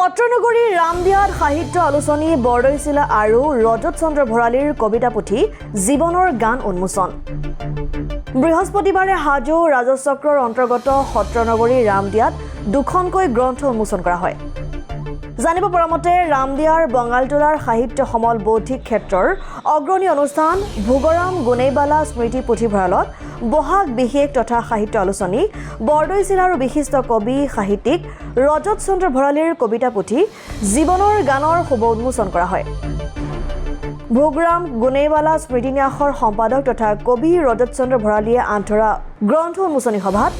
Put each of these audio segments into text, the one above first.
সত্ৰনগৰী ৰামদিয়াত সাহিত্য আলোচনী বৰদৈচিলা আৰু ৰজত চন্দ্ৰ ভৰালীৰ কবিতা পুথি জীৱনৰ গান উন্মোচন। বৃহস্পতিবাৰে হাজো ৰাজচক্ৰৰ অন্তৰ্গত সত্ৰনগৰী ৰামদিয়াত দুখনকৈ গ্ৰন্থ উন্মোচন কৰা হয়। জানিব পৰা মতে ৰামদিয়াৰ বঙালটোলাৰ সাহিত্য সমল বৌদ্ধিক ক্ষেত্ৰৰ অগ্ৰণী অনুষ্ঠান ভোগৰাম গুণেইবালা স্মৃতি পুথিভঁৰালত বহাগ বিশেষ তথা সাহিত্য আলোচনী বৰদৈচিলা আৰু বিশিষ্ট কবি সাহিত্যিক ৰজত চন্দ্ৰ ভৰালীৰ কবিতা পুথি জীৱনৰ গানৰ শুভ উন্মোচন কৰা হয়। ভোগৰাম গুণেইবালা স্মৃতিন্যাসৰ সম্পাদক তথা কবি ৰজত চন্দ্ৰ ভৰালীয়ে আন্তৰা গ্ৰন্থ উন্মোচনী সভাত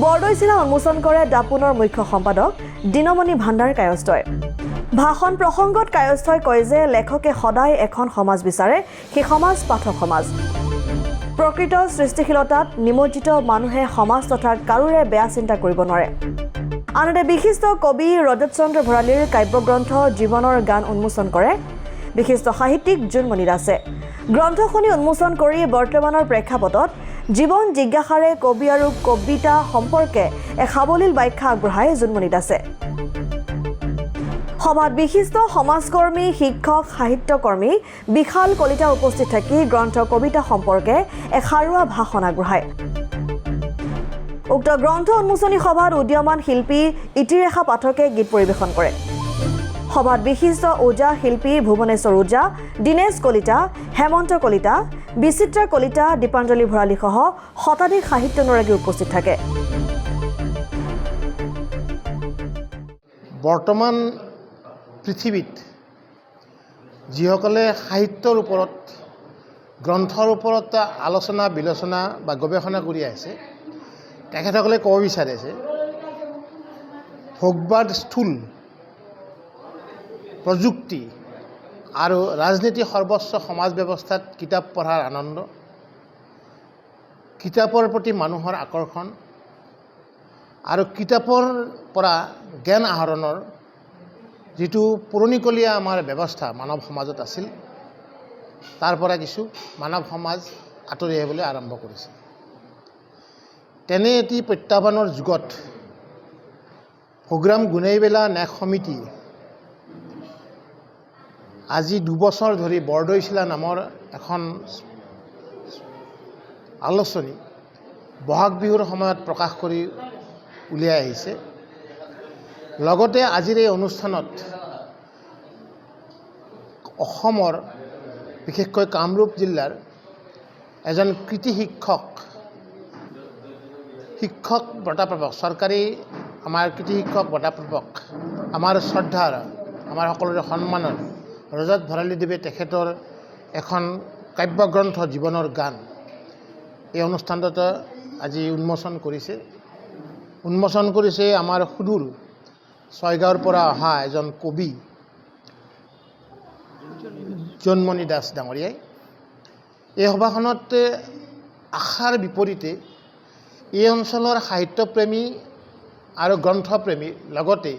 বৰদৈচিলা উন্মোচন কৰে দাপোনৰ মুখ্য সম্পাদক দিনমণি ভাণ্ডাৰ কায়স্থই। ভাষণ প্ৰসংগত কায়স্থই কয় যে লেখকে সদায় এখন সমাজ বিচাৰে, সেই সমাজ পাঠক সমাজ। প্ৰকৃত সৃষ্টিশীলতাত নিমজ্জিত মানুহে সমাজ তথা কাৰোৰে বেয়া চিন্তা কৰিব নোৱাৰে। আনহাতে বিশিষ্ট কবি ৰজত চন্দ্ৰ ভৰালীৰ কাব্যগ্ৰন্থ জীৱনৰ গান উন্মোচন কৰে বিশিষ্ট সাহিত্যিক জোনমণি দাসে। গ্ৰন্থখনি উন্মোচন কৰি বৰ্তমানৰ প্ৰেক্ষাপটত জীৱন জিজ্ঞাসাৰে কবি আৰু কবিতা সম্পৰ্কে এক সাৱলীল ব্যাখ্যা আগবঢ়ায় জোনমণি দাসে। সভাত বিশিষ্ট সমাজকৰ্মী শিক্ষক সাহিত্যকৰ্মী বিশাল কলিতা উপস্থিত থাকি গ্ৰন্থ কবিতা সম্পৰ্কে এক সাৰুৱা ভাষণ আগবঢ়ায়। উক্ত গ্ৰন্থ উন্মোচনী সভাত উদীয়মান শিল্পী ইতিৰেখা পাঠকে গীত পৰিৱেশন কৰে। সভাত বিশিষ্ট ওজা শিল্পী ভুৱনেশ্বৰ ওজা, দীনেশ কলিতা, হেমন্ত কলিতা, বিচিত্ৰা কলিতা, দীপাঞ্জলি ভৰালী সহ শতাধিক সাহিত্যানুৰাগী উপস্থিত থাকে। বৰ্তমান পৃথিৱীত যিসকলে সাহিত্যৰ ওপৰত গ্ৰন্থৰ ওপৰত আলোচনা বিলোচনা বা গৱেষণা কৰি আছে তেখেতসকলে ক'ব বিচাৰিছে ভোগবাদ স্থূল প্ৰযুক্তি আৰু ৰাজনীতি সৰ্বোচ্চ সমাজ ব্যৱস্থাত কিতাপ পঢ়াৰ আনন্দ, কিতাপৰ প্ৰতি মানুহৰ আকৰ্ষণ আৰু কিতাপৰ পৰা জ্ঞান আহৰণৰ যিটো পুৰণিকলীয়া আমাৰ ব্যৱস্থা মানৱ সমাজত আছিল তাৰ পৰা কিছু মানৱ সমাজ আঁতৰি আহিবলৈ আৰম্ভ কৰিছে। তেনে এটি প্ৰত্যাহ্বানৰ যুগত ভোগৰাম গুণেইবালা ন্যাস সমিতি আজি 2 বছৰ ধৰি বৰদৈচিলা নামৰ এখন আলোচনী বহাগ বিহুৰ সময়ত প্ৰকাশ কৰি উলিয়াই আহিছে। লগতে আজিৰ এই অনুষ্ঠানত অসমৰ বিশেষকৈ কামৰূপ জিলাৰ এজন কৃতি শিক্ষক বঁটাপ্ৰাপক, চৰকাৰী আমাৰ কৃতি শিক্ষক বঁটাপ্ৰাপক, আমাৰ শ্ৰদ্ধাৰ, আমাৰ সকলোৰে সন্মানৰ ৰজত ভৰালীদেৱে তেখেতৰ এখন কাব্যগ্ৰন্থ জীৱনৰ গান এই অনুষ্ঠানটোত আজি উন্মোচন কৰিছে আমাৰ সুদূৰ ছয়গাঁৱৰ পৰা অহা এজন কবি জোনমণি দাস ডাঙৰীয়াই। এই সভাখনত আশাৰ বিপৰীতে এই অঞ্চলৰ সাহিত্যপ্ৰেমী আৰু গ্ৰন্থপ্ৰেমী লগতে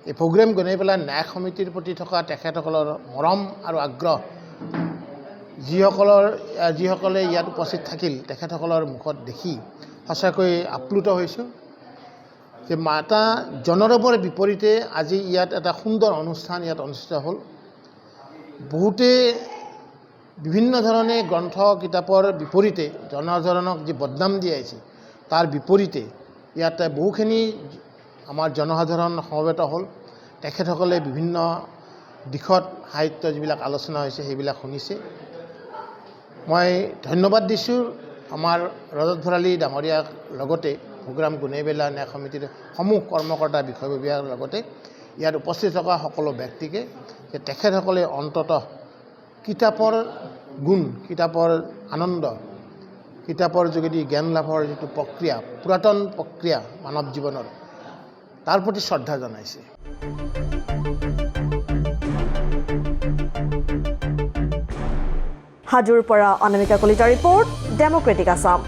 এই ভোগৰাম গুণেইবালা ন্যাস সমিতিৰ প্ৰতি থকা তেখেতসকলৰ মৰম আৰু আগ্ৰহ যিসকলে ইয়াত উপস্থিত থাকিল তেখেতসকলৰ মুখত দেখি সঁচাকৈ আপ্লুত হৈছোঁ যে এটা জনৰৱৰ বিপৰীতে আজি ইয়াত এটা সুন্দৰ অনুষ্ঠান ইয়াত অনুষ্ঠিত হ'ল। বহুতে বিভিন্ন ধৰণে গ্ৰন্থ কিতাপৰ বিপৰীতে জনসাধাৰণক যি বদনাম দি আহিছে তাৰ বিপৰীতে ইয়াত বহুখিনি আমাৰ জনসাধাৰণ সমবেত হ'ল। তেখেতসকলে বিভিন্ন দিশত সাহিত্য যিবিলাক আলোচনা হৈছে সেইবিলাক শুনিছে। মই ধন্যবাদ দিছোঁ আমাৰ ৰজত ভৰালী ডাঙৰীয়াক লগতে ভোগৰাম গুণেইবালা ন্যাস সমিতিৰ সমূহ কৰ্মকৰ্তা বিষয়ববীয়াৰ লগতে ইয়াত উপস্থিত থকা সকলো ব্যক্তিকে যে তেখেতসকলে অন্ততঃ কিতাপৰ গুণ, কিতাপৰ আনন্দ, কিতাপৰ যোগেদি জ্ঞান লাভৰ যিটো প্ৰক্ৰিয়া, পুৰাতন প্ৰক্ৰিয়া মানৱ জীৱনৰ, তাৰ প্ৰতি শ্ৰদ্ধা জনাইছে। হাজোৰ পৰা অনামিকা কলিতাৰ ৰিপৰ্ট, ডেমক্ৰেটিক আছাম।